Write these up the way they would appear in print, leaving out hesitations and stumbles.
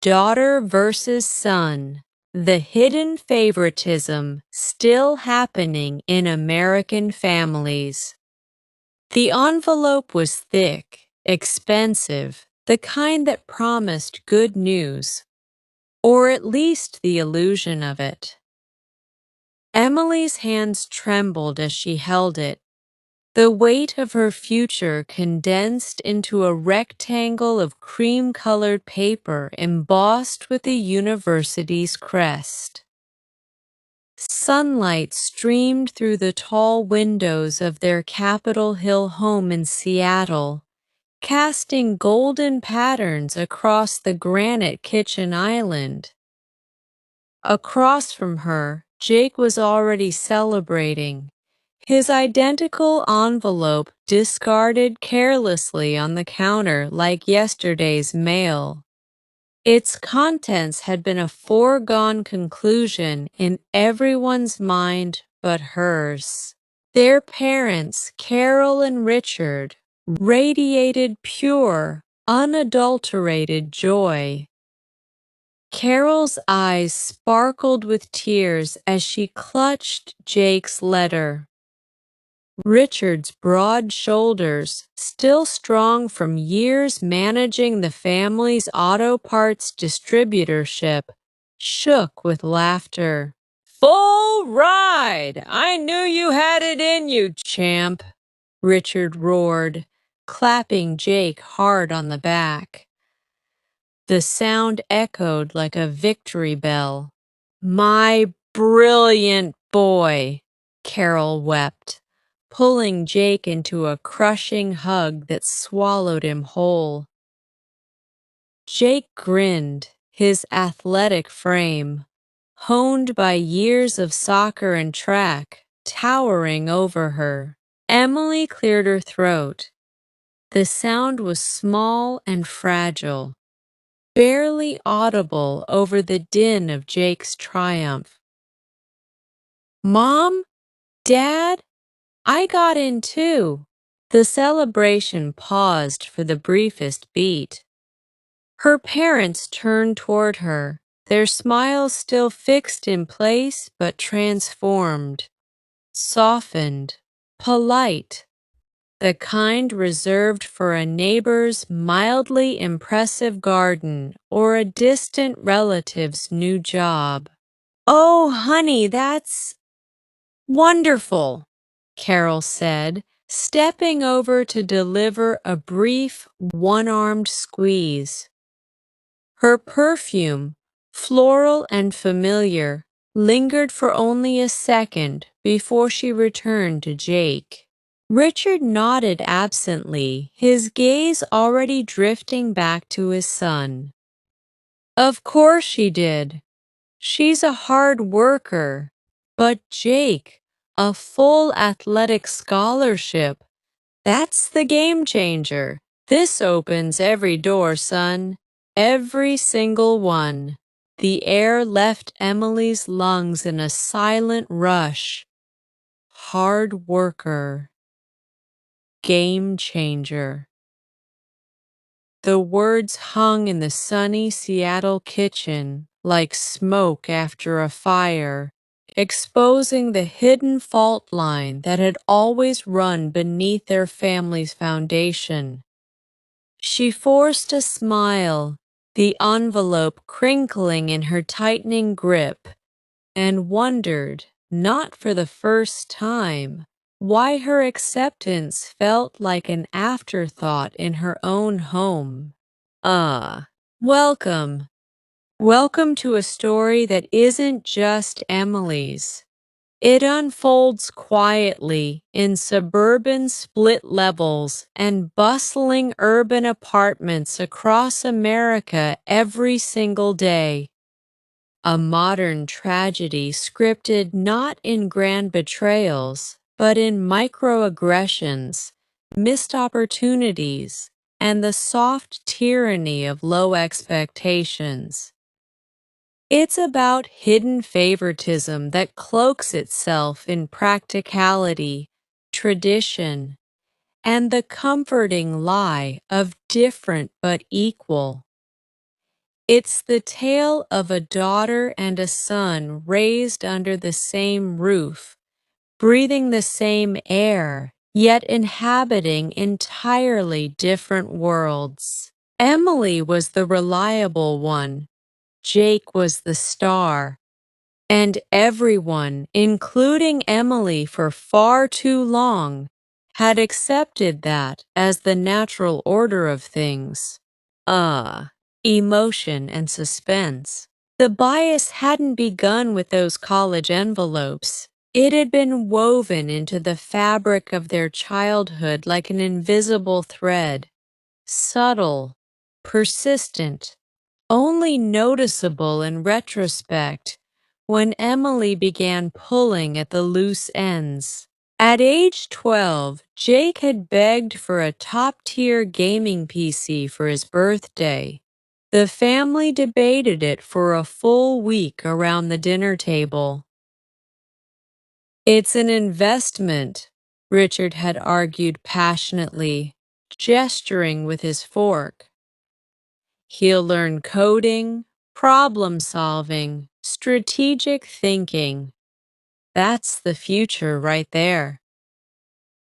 Daughter versus son. The hidden favoritism still happening in American families. The envelope was thick, expensive, the kind that promised good news, or at least the illusion of it. Emily's hands trembled as she held it, the weight of her future condensed into a rectangle of cream-colored paper embossed with the university's crest. Sunlight streamed through the tall windows of their Capitol Hill home in Seattle, casting golden patterns across the granite kitchen island. Across from her, Jake was already celebrating, his identical envelope discarded carelessly on the counter like yesterday's mail. Its contents had been a foregone conclusion in everyone's mind but hers. Their parents, Carol and Richard, radiated pure, unadulterated joy. Carol's eyes sparkled with tears as she clutched Jake's letter. Richard's broad shoulders, still strong from years managing the family's auto parts distributorship, shook with laughter. "Full ride! I knew you had it in you, champ!" Richard roared, clapping Jake hard on the back. The sound echoed like a victory bell. "My brilliant boy!" Carol wept, pulling Jake into a crushing hug that swallowed him whole. Jake grinned, his athletic frame, honed by years of soccer and track, towering over her. Emily cleared her throat. The sound was small and fragile, barely audible over the din of Jake's triumph. "Mom? Dad? I got in too." The celebration paused for the briefest beat. Her parents turned toward her, their smiles still fixed in place but transformed, softened, polite, the kind reserved for a neighbor's mildly impressive garden or a distant relative's new job. "Oh, honey, that's wonderful," Carol said, stepping over to deliver a brief, one-armed squeeze. Her perfume, floral and familiar, lingered for only a second before she returned to Jake. Richard nodded absently, his gaze already drifting back to his son. "Of course she did. She's a hard worker. But Jake, a full athletic scholarship, that's the game changer. This opens every door, son. Every single one." The air left Emily's lungs in a silent rush. Hard worker. Game changer. The words hung in the sunny Seattle kitchen like smoke after a fire, exposing the hidden fault line that had always run beneath their family's foundation. She forced a smile, the envelope crinkling in her tightening grip, and wondered, not for the first time, why her acceptance felt like an afterthought in her own home. Welcome. Welcome to a story that isn't just Emily's. It unfolds quietly in suburban split levels and bustling urban apartments across America every single day. A modern tragedy scripted not in grand betrayals, but in microaggressions, missed opportunities, and the soft tyranny of low expectations. It's about hidden favoritism that cloaks itself in practicality, tradition, and the comforting lie of different but equal. It's the tale of a daughter and a son raised under the same roof, breathing the same air, yet inhabiting entirely different worlds. Emily was the reliable one, Jake was the star, and everyone, including Emily for far too long, had accepted that as the natural order of things. Emotion and suspense. The bias hadn't begun with those college envelopes. It had been woven into the fabric of their childhood like an invisible thread, subtle, persistent, only noticeable in retrospect when Emily began pulling at the loose ends. At age 12, Jake had begged for a top-tier gaming PC for his birthday. The family debated it for a full week around the dinner table. "It's an investment," Richard had argued passionately, gesturing with his fork. "He'll learn coding, problem-solving, strategic thinking. That's the future right there."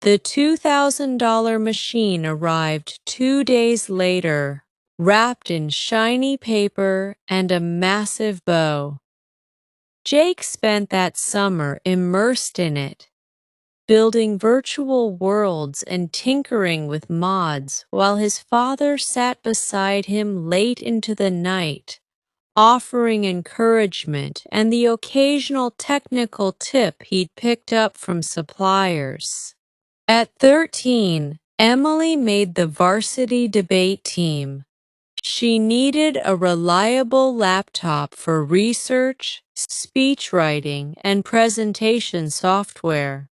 The $2,000 machine arrived 2 days later, wrapped in shiny paper and a massive bow. Jake spent that summer immersed in it, building virtual worlds and tinkering with mods while his father sat beside him late into the night, offering encouragement and the occasional technical tip he'd picked up from suppliers. At 13, Emily made the varsity debate team. She needed a reliable laptop for research, speechwriting, and presentation software.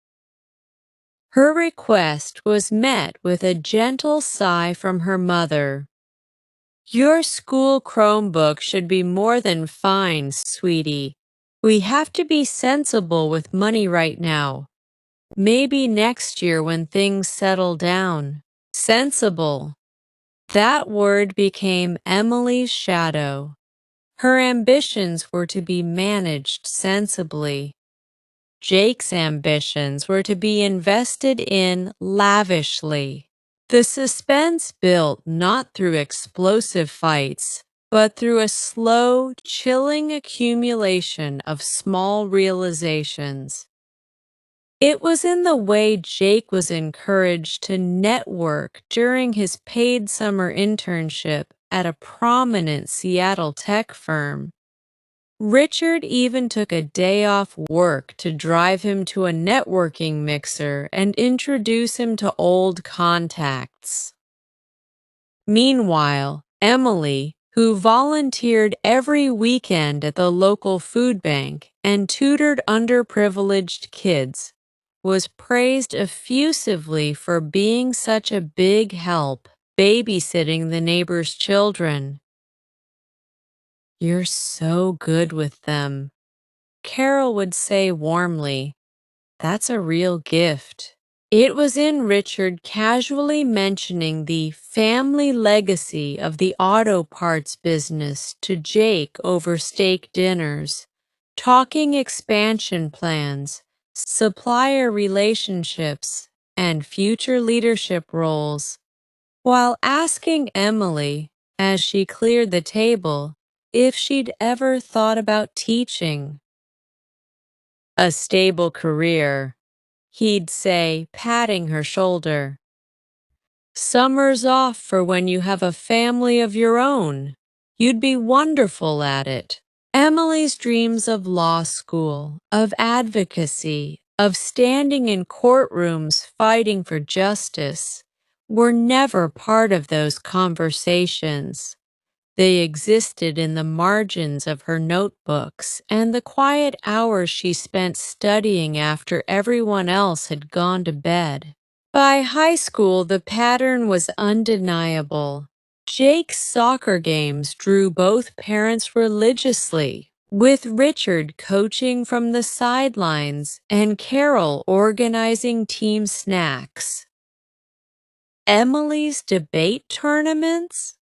Her request was met with a gentle sigh from her mother. "Your school Chromebook should be more than fine, sweetie. We have to be sensible with money right now. Maybe next year when things settle down." Sensible. That word became Emily's shadow. Her ambitions were to be managed sensibly. Jake's ambitions were to be invested in lavishly. The suspense built not through explosive fights, but through a slow, chilling accumulation of small realizations. It was in the way Jake was encouraged to network during his paid summer internship at a prominent Seattle tech firm. Richard even took a day off work to drive him to a networking mixer and introduce him to old contacts. Meanwhile, Emily, who volunteered every weekend at the local food bank and tutored underprivileged kids, was praised effusively for being such a big help babysitting the neighbors' children. "You're so good with them," Carol would say warmly. "That's a real gift." It was in Richard casually mentioning the family legacy of the auto parts business to Jake over steak dinners, talking expansion plans, supplier relationships, and future leadership roles, while asking Emily, as she cleared the table, if she'd ever thought about teaching. "A stable career," he'd say, patting her shoulder. "Summer's off for when you have a family of your own. You'd be wonderful at it." Emily's dreams of law school, of advocacy, of standing in courtrooms fighting for justice, were never part of those conversations. They existed in the margins of her notebooks and the quiet hours she spent studying after everyone else had gone to bed. By high school, the pattern was undeniable. Jake's soccer games drew both parents religiously, with Richard coaching from the sidelines and Carol organizing team snacks. Emily's debate tournaments?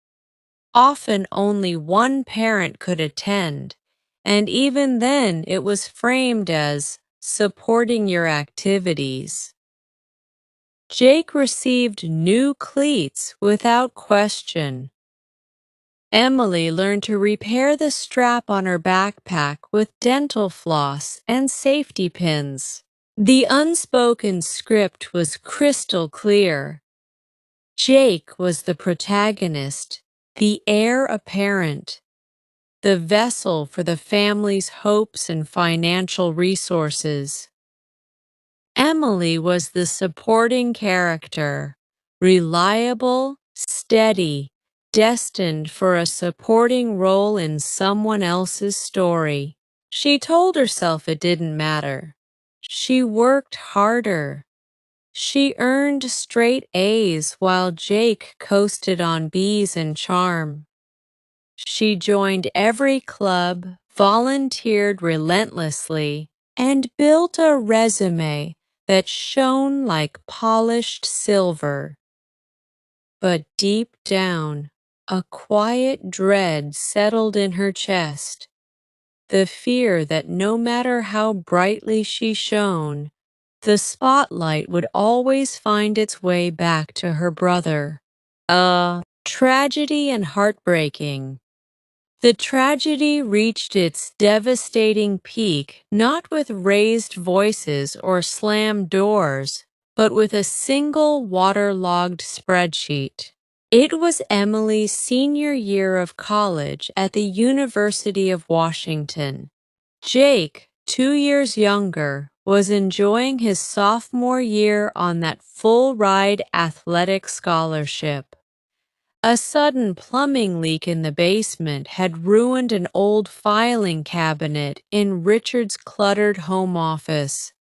Often only one parent could attend, and even then it was framed as supporting your activities. Jake received new cleats without question. Emily learned to repair the strap on her backpack with dental floss and safety pins. The unspoken script was crystal clear. Jake was the protagonist, the heir apparent, the vessel for the family's hopes and financial resources. Emily was the supporting character, reliable, steady, destined for a supporting role in someone else's story. She told herself it didn't matter. She worked harder. She earned straight A's while Jake coasted on B's and charm. She joined every club, volunteered relentlessly, and built a resume that shone like polished silver. But deep down, a quiet dread settled in her chest, the fear that no matter how brightly she shone, the spotlight would always find its way back to her brother. Tragedy and heartbreaking. The tragedy reached its devastating peak not with raised voices or slammed doors, but with a single waterlogged spreadsheet. It was Emily's senior year of college at the University of Washington. Jake, 2 years younger, was enjoying his sophomore year on that full-ride athletic scholarship. A sudden plumbing leak in the basement had ruined an old filing cabinet in Richard's cluttered home office.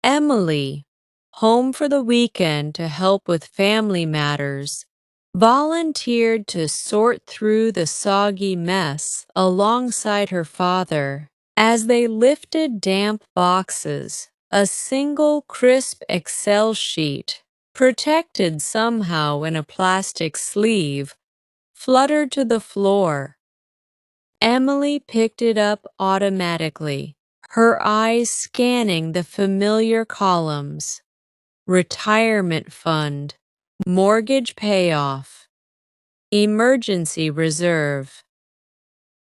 Emily, home for the weekend to help with family matters, volunteered to sort through the soggy mess alongside her father. As they lifted damp boxes, a single crisp Excel sheet, protected somehow in a plastic sleeve, fluttered to the floor. Emily picked it up automatically, her eyes scanning the familiar columns. Retirement fund, mortgage payoff, emergency reserve,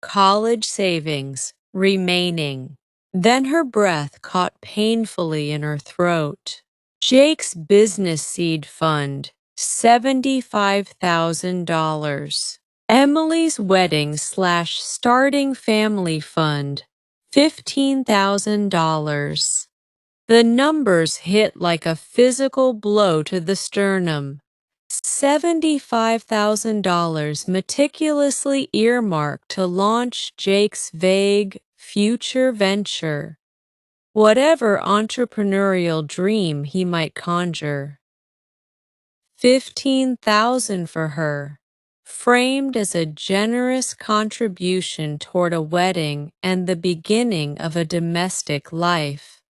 college savings remaining. Then her breath caught painfully in her throat. Jake's business seed fund, $75,000. Emily's wedding/starting family fund, $15,000. The numbers hit like a physical blow to the sternum. $75,000 meticulously earmarked to launch Jake's vague future venture, whatever entrepreneurial dream he might conjure. $15,000 for her, framed as a generous contribution toward a wedding and the beginning of a domestic life.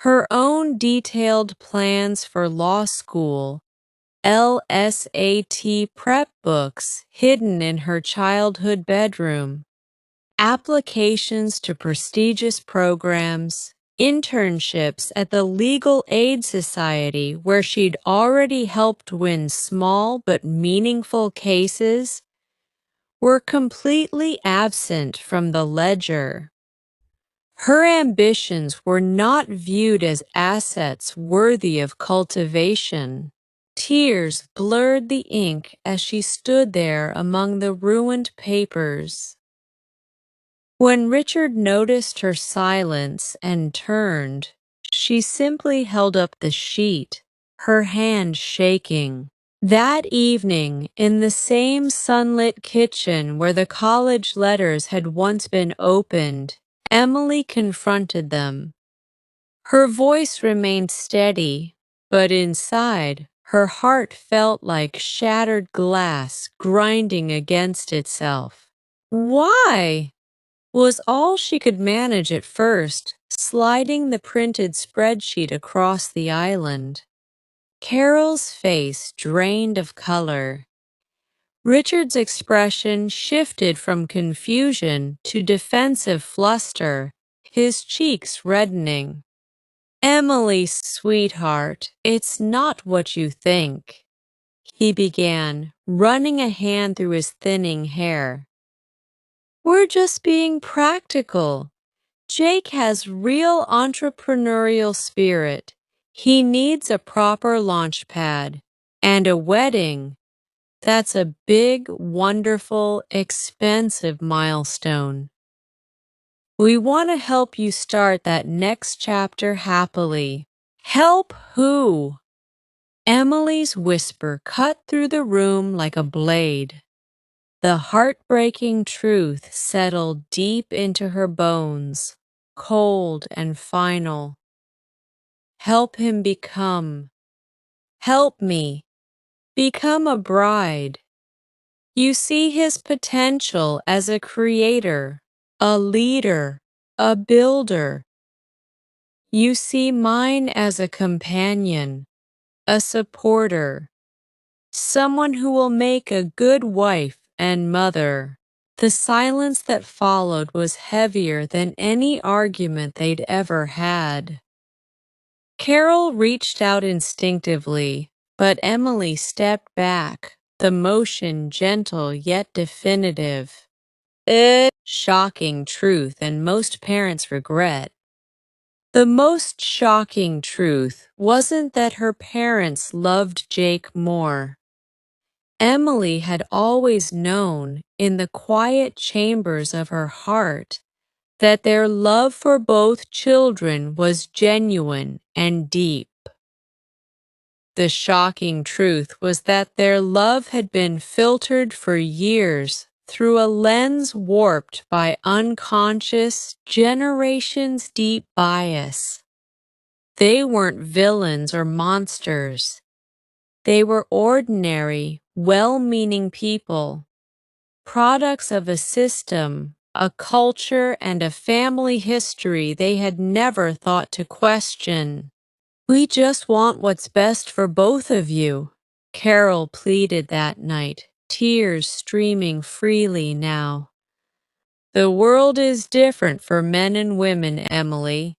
Her own detailed plans for law school, LSAT prep books hidden in her childhood bedroom, applications to prestigious programs, internships at the Legal Aid Society where she'd already helped win small but meaningful cases, were completely absent from the ledger. Her ambitions were not viewed as assets worthy of cultivation. Tears blurred the ink as she stood there among the ruined papers. When Richard noticed her silence and turned, she simply held up the sheet, her hand shaking. That evening, in the same sunlit kitchen where the college letters had once been opened, Emily confronted them. Her voice remained steady, but inside, her heart felt like shattered glass grinding against itself. "Why?" was all she could manage at first, sliding the printed spreadsheet across the island. Carol's face drained of color. Richard's expression shifted from confusion to defensive fluster, his cheeks reddening. "Emily, sweetheart, it's not what you think," he began, running a hand through his thinning hair. "We're just being practical. Jake has real entrepreneurial spirit. He needs a proper launch pad and a wedding. That's a big, wonderful, expensive milestone. We want to help you start that next chapter happily." "Help who?" Emily's whisper cut through the room like a blade. The heartbreaking truth settled deep into her bones, cold and final. "Help him become. Help me. Become a bride. You see his potential as a creator, a leader, a builder. You see mine as a companion, a supporter, someone who will make a good wife and mother." The silence that followed was heavier than any argument they'd ever had. Carol reached out instinctively, but Emily stepped back, the motion gentle yet definitive. Shocking truth and most parents regret. The most shocking truth wasn't that her parents loved Jake more. Emily had always known, in the quiet chambers of her heart, that their love for both children was genuine and deep. The shocking truth was that their love had been filtered for years through a lens warped by unconscious, generations-deep bias. They weren't villains or monsters. They were ordinary, well-meaning people, products of a system, a culture, and a family history they had never thought to question. "We just want what's best for both of you," Carol pleaded that night, tears streaming freely now. "The world is different for men and women, Emily.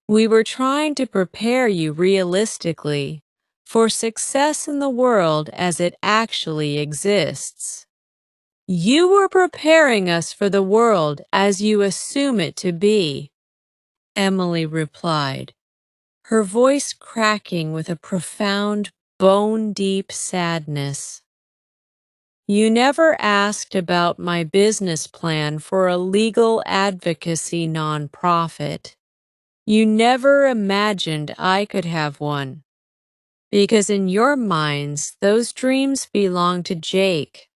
We were trying to prepare you realistically for success in the world as it actually exists." "You were preparing us for the world as you assume it to be," Emily replied, her voice cracking with a profound, bone-deep sadness. "You never asked about my business plan for a legal advocacy nonprofit. You never imagined I could have one, because in your minds, those dreams belong to Jake.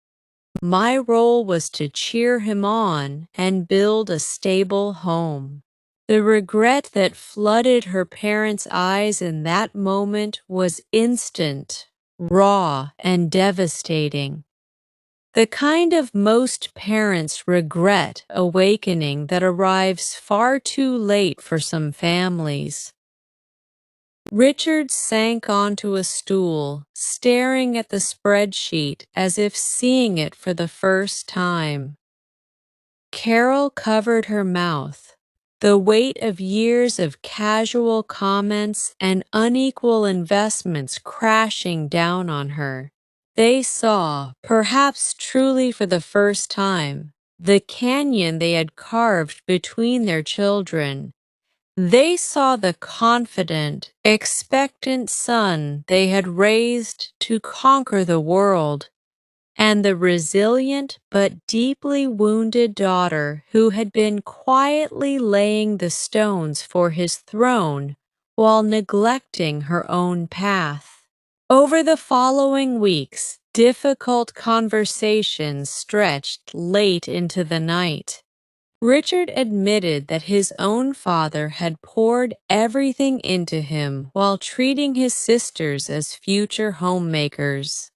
My role was to cheer him on and build a stable home." The regret that flooded her parents' eyes in that moment was instant, raw, and devastating. The kind of most parents' regret awakening that arrives far too late for some families. Richard sank onto a stool, staring at the spreadsheet as if seeing it for the first time. Carol covered her mouth, the weight of years of casual comments and unequal investments crashing down on her. They saw, perhaps truly for the first time, the canyon they had carved between their children. They saw the confident, expectant son they had raised to conquer the world, and the resilient but deeply wounded daughter who had been quietly laying the stones for his throne while neglecting her own path. Over the following weeks, difficult conversations stretched late into the night. Richard admitted that his own father had poured everything into him while treating his sisters as future homemakers.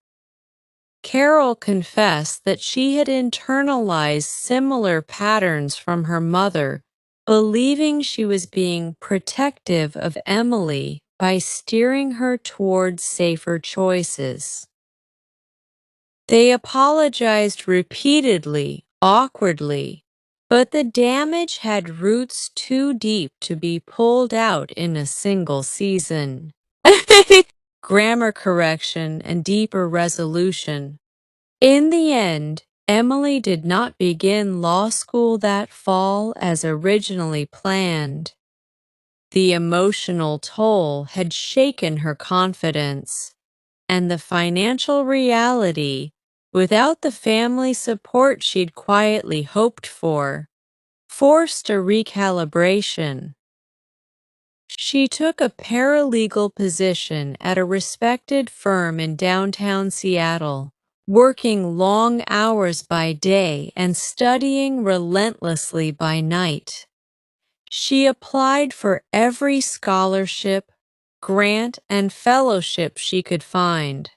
Carol confessed that she had internalized similar patterns from her mother, believing she was being protective of Emily by steering her towards safer choices. They apologized repeatedly, awkwardly, but the damage had roots too deep to be pulled out in a single season. Grammar correction and deeper resolution. In the end, Emily did not begin law school that fall as originally planned. The emotional toll had shaken her confidence, and the financial reality, without the family support she'd quietly hoped for, forced a recalibration. She took a paralegal position at a respected firm in downtown Seattle, working long hours by day and studying relentlessly by night. She applied for every scholarship, grant, and fellowship she could find.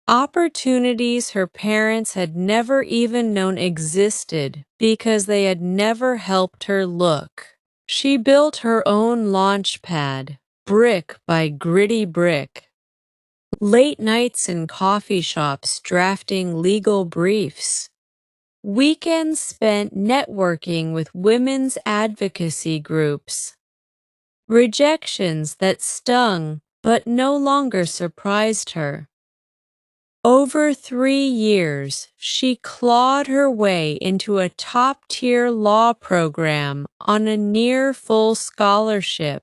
Opportunities her parents had never even known existed because they had never helped her look. She built her own launch pad, brick by gritty brick. Late nights in coffee shops drafting legal briefs. Weekends spent networking with women's advocacy groups. Rejections that stung but no longer surprised her. Over 3 years, she clawed her way into a top-tier law program on a near-full scholarship,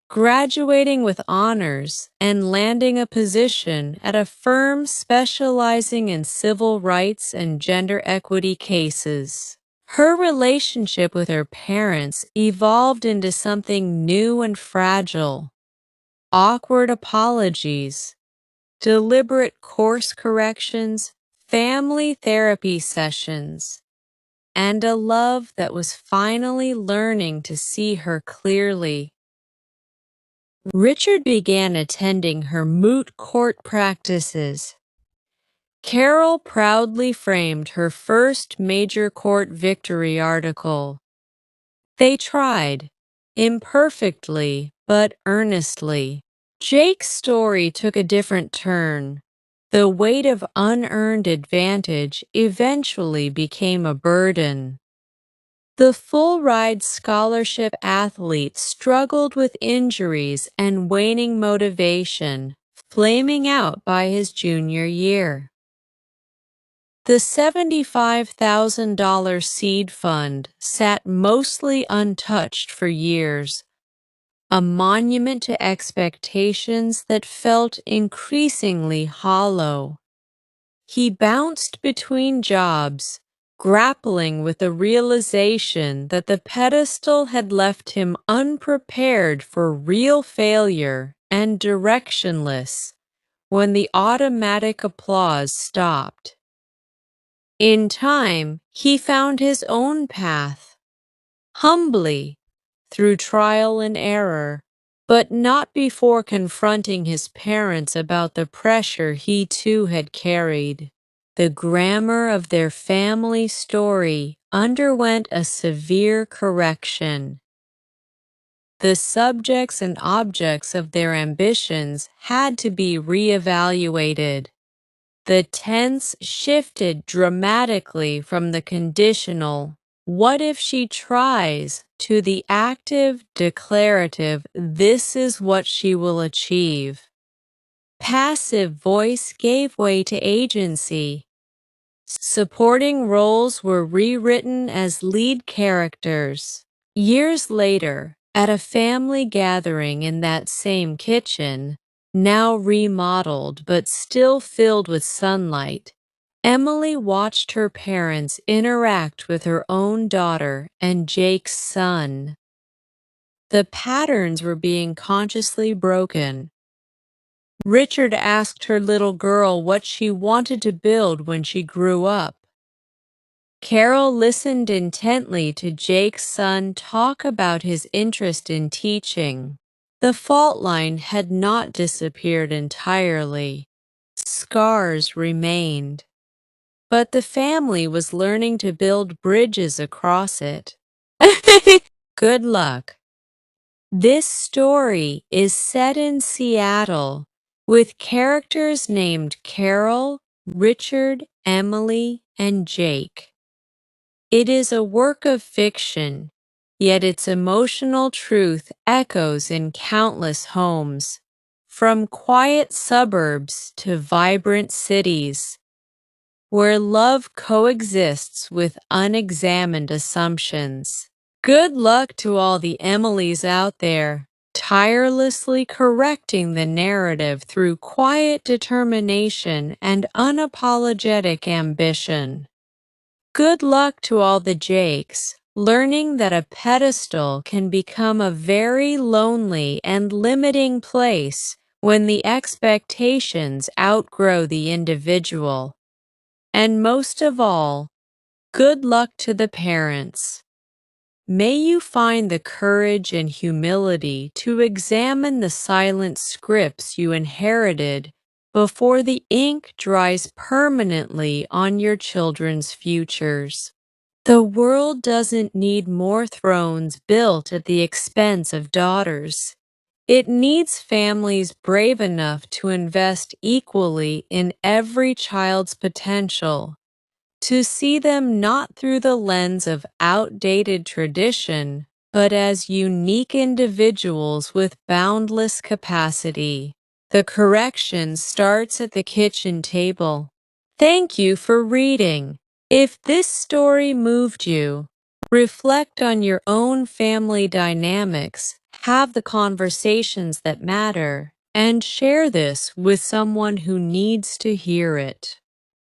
graduating with honors and landing a position at a firm specializing in civil rights and gender equity cases. Her relationship with her parents evolved into something new and fragile. Awkward apologies, deliberate course corrections, family therapy sessions, and a love that was finally learning to see her clearly. Richard began attending her moot court practices. Carol proudly framed her first major court victory article. They tried, imperfectly but earnestly. Jake's story took a different turn. The weight of unearned advantage eventually became a burden. The full-ride scholarship athlete struggled with injuries and waning motivation, flaming out by his junior year. The $75,000 seed fund sat mostly untouched for years, a monument to expectations that felt increasingly hollow. He bounced between jobs, grappling with the realization that the pedestal had left him unprepared for real failure and directionless when the automatic applause stopped. In time, he found his own path, humbly, through trial and error, but not before confronting his parents about the pressure he too had carried. The grammar of their family story underwent a severe correction. The subjects and objects of their ambitions had to be reevaluated. The tense shifted dramatically from the conditional, "what if she tries," to the active, declarative, "this is what she will achieve." Passive voice gave way to agency. Supporting roles were rewritten as lead characters. Years later, at a family gathering in that same kitchen, now remodeled but still filled with sunlight, Emily watched her parents interact with her own daughter and Jake's son. The patterns were being consciously broken. Richard asked her little girl what she wanted to build when she grew up. Carol listened intently to Jake's son talk about his interest in teaching. The fault line had not disappeared entirely. Scars remained. But the family was learning to build bridges across it. Good luck. This story is set in Seattle, with characters named Carol, Richard, Emily and Jake. It is a work of fiction, yet its emotional truth echoes in countless homes, from quiet suburbs to vibrant cities, where love coexists with unexamined assumptions. Good luck to all the Emilys out there, tirelessly correcting the narrative through quiet determination and unapologetic ambition. Good luck to all the Jakes, learning that a pedestal can become a very lonely and limiting place when the expectations outgrow the individual. And most of all, good luck to the parents. May you find the courage and humility to examine the silent scripts you inherited before the ink dries permanently on your children's futures. The world doesn't need more thrones built at the expense of daughters. It needs families brave enough to invest equally in every child's potential, to see them not through the lens of outdated tradition, but as unique individuals with boundless capacity. The correction starts at the kitchen table. Thank you for reading. If this story moved you, reflect on your own family dynamics, have the conversations that matter, and share this with someone who needs to hear it.